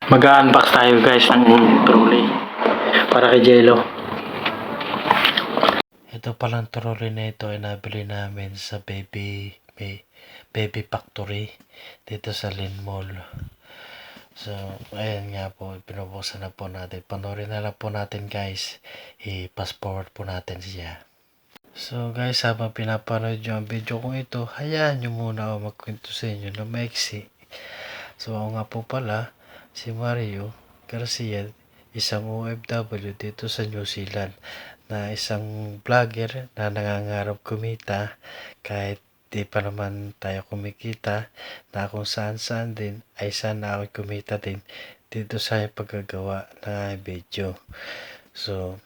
Mag-unbox tayo guys ng trolley para kay Jello. Ito palang trolley na ito ay nabili namin sa Baby Factory dito sa Lin Mall. So, ayan nga po, pinubuksan na po natin. Panoorin na lang po natin guys. I-fast forward po natin siya. So guys, habang pinapanood nyo ang video kong ito, hayaan nyo muna ako magkwento sa inyo na maiksi. So ako nga po pala, si Mario Garcia, isang OFW dito sa New Zealand, na isang vlogger na nangangarap kumita kahit di pa naman tayo kumikita, na kung saan saan din ay sana ako kumita din dito sa paggagawa ng video. So,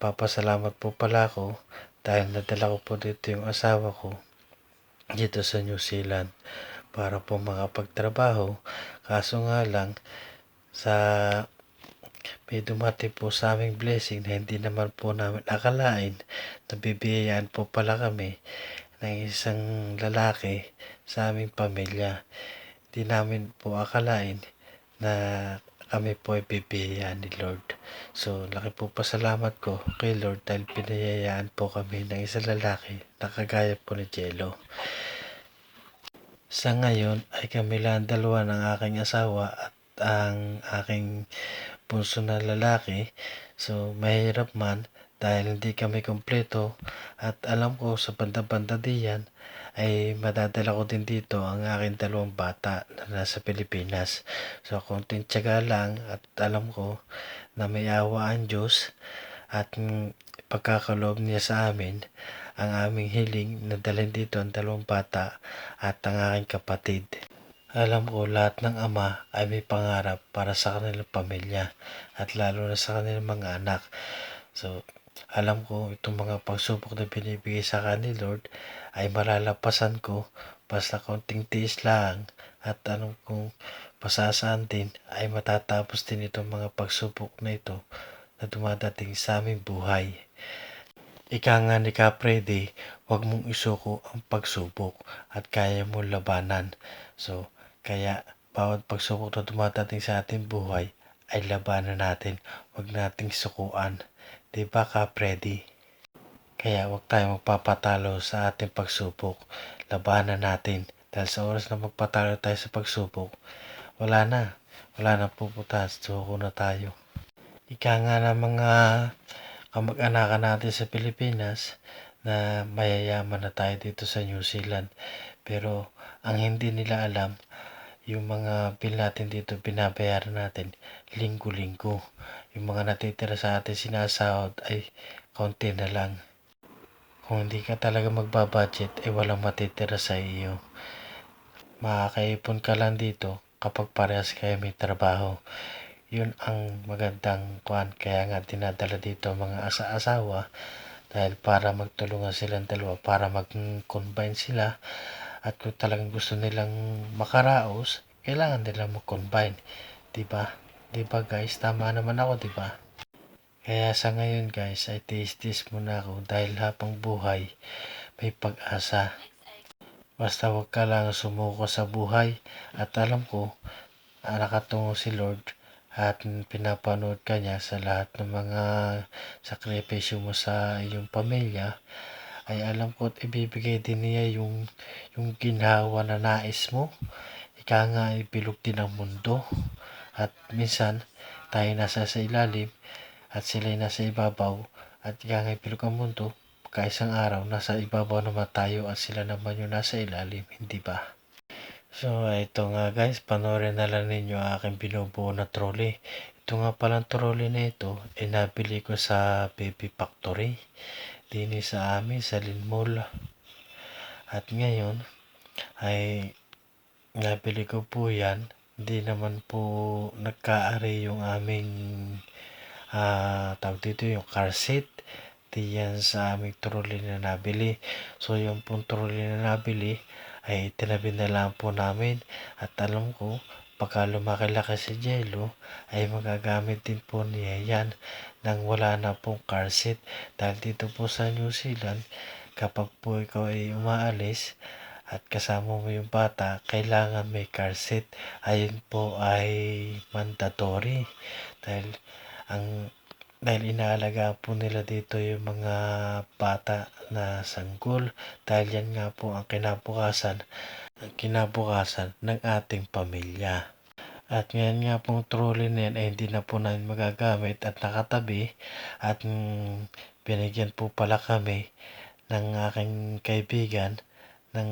papasalamat po pala ako dahil nadala ko po dito yung asawa ko dito sa New Zealand para po makapagtrabaho. Kaso nga lang, sa may dumating po sa aming blessing na hindi naman po namin akalain na bibiyayaan po pala kami ng isang lalaki sa aming pamilya. Hindi namin po akalain na kami po ay bibiyayaan ni Lord. So, laki po pasalamat ko kay Lord dahil pinayayaan po kami ng isang lalaki na kagaya po ni Jello. Sa ngayon ay kami lang dalawa ng aking asawa at ang aking bunso na lalaki. So, mahirap man dahil hindi kami kompleto at alam ko sa banda-banda diyan ay madadala ko din dito ang aking dalawang bata na nasa Pilipinas. So, konting tiyaga lang at alam ko na may awa ang Diyos at pagkakaloob niya sa amin ang aming hiling na dalhin dito ang dalawang bata at ang aking kapatid. Alam ko lahat ng ama ay may pangarap para sa kanilang pamilya at lalo na sa kanilang mga anak. So, alam ko itong mga pagsubok na binibigay sa akin ni Lord ay malalapasan ko basta konting tiis lang at alam kong pasasaan din ay matatapos din itong mga pagsubok na ito na dumadating sa aming buhay. Ika nga ni Kaprede, huwag mong isuko ang pagsubok at kaya mong labanan. So, kaya bawat pagsubok na dumadating sa ating buhay ay labanan natin, huwag nating sukuan. Diba Kaprede? Kaya huwag tayo magpapatalo sa ating pagsubok. Labanan natin dahil sa oras na magpatalo tayo sa pagsubok, wala na pupunta, suko na tayo. Ika nga ng mga kamag-anakan natin sa Pilipinas na mayayaman na tayo dito sa New Zealand. Pero ang hindi nila alam, yung mga bill natin dito binabayaran natin linggo-linggo. Yung mga natitira sa atin sinasahod ay konti na lang. Kung hindi ka talaga magbabudget ay walang matitira sa iyo. Makakaipon ka lang dito kapag parehas kayo may trabaho. Yun ang magandang kuan, kaya nga dinadala dito mga asa-asawa dahil para magtulungan silang dalawa, para mag-combine sila at kung talagang gusto nilang makaraos, kailangan nilang mag-combine. Diba? Diba guys? Tama naman ako, diba? Kaya sa ngayon guys ay tiis-tiis muna ako dahil habang buhay may pag-asa. Basta wag ka lang sumuko sa buhay at alam ko nakatungo si Lord at pinapanood ka niya sa lahat ng mga sakripisyo mo sa iyong pamilya, ay alam ko at ibibigay din niya yung ginhawa na nais mo. Ika nga ibilog din ang mundo at minsan tayo nasa sa ilalim at sila'y nasa ibabaw at ika nga ibilog ang mundo, kaisang araw nasa ibabaw naman tayo at sila naman yung nasa ilalim, hindi ba? So, ito nga guys, panoorin na lang ninyo ang aking binubuo na trolley. Ito nga palang trolley na ito, nabili ko sa Baby Factory, din sa amin, sa Lin Mall. At ngayon, ay nabili ko po yan, hindi naman po nagkaari yung aming, tawag dito yung car seat. Diyan sa aming trolley na nabili. So, yung pong trolley na nabili, ay tinabi na lang po namin at alam ko pagka lumaki-laki si Jello ay magagamit din po niya yan nang wala na pong car seat dahil dito po sa New Zealand kapag po ikaw ay umaalis at kasama mo yung bata, kailangan may car seat. Ayun po ay mandatory dahil dahil inaalagaan po nila dito yung mga bata na sanggol dahil yan nga po ang kinabukasan ng ating pamilya. At ngayon nga pong trolley na yan ay hindi na po namin magagamit at nakatabi at binigyan po pala kami ng aking kaibigan ng,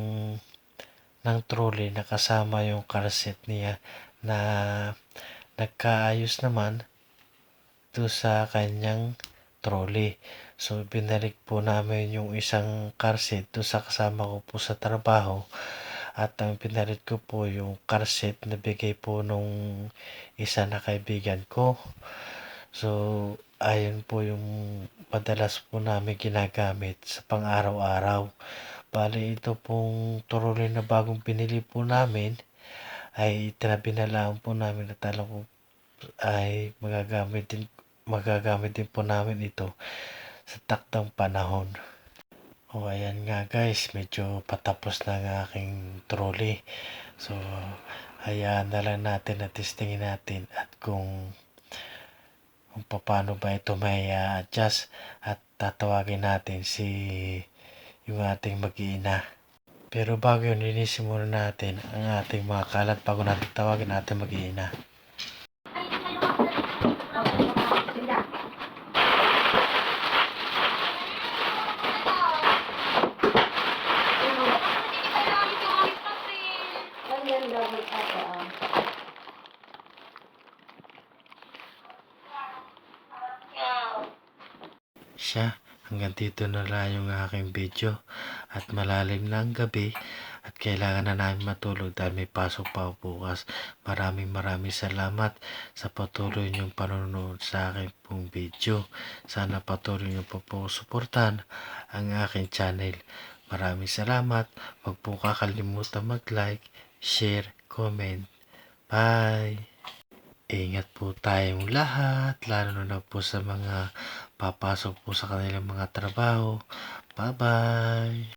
ng trolley na kasama yung car seat niya na nagkaayos naman doon sa kanyang trolley. So, binalik po namin yung isang car seat doon sa kasama ko po sa trabaho. At ang pinalit ko po yung car seat na bigay po nung isa na kaibigan ko. So, ayun po yung madalas po namin ginagamit sa pang-araw-araw. Bali, ito pong trolley na bagong pinili po namin ay tinabi na lang po namin at alam ko ay magagamit din po namin ito sa takdang panahon. O ayan nga guys, medyo patapos na ang aking trolley. So, hayaan na lang natin at testingin natin at kung paano ba ito may adjust at tatawagin natin yung ating mag-iina. Pero bago yun, linisin muna natin ang ating mga kalat bago natin tawagin natin mag-iina. Siya, hanggang dito na lang yung aking video at malalim na ang gabi at kailangan na namin matulog dahil may pasok pa bukas. Maraming salamat sa patuloy niyong panonood sa aking pong video. Sana patuloy niyo po suportahan ang aking channel. Maraming salamat. Huwag po kakalimutan mag-like, share, comment. Bye! Ingat po tayong lahat, lalo na po sa mga papasok po sa kanilang mga trabaho. Bye-bye!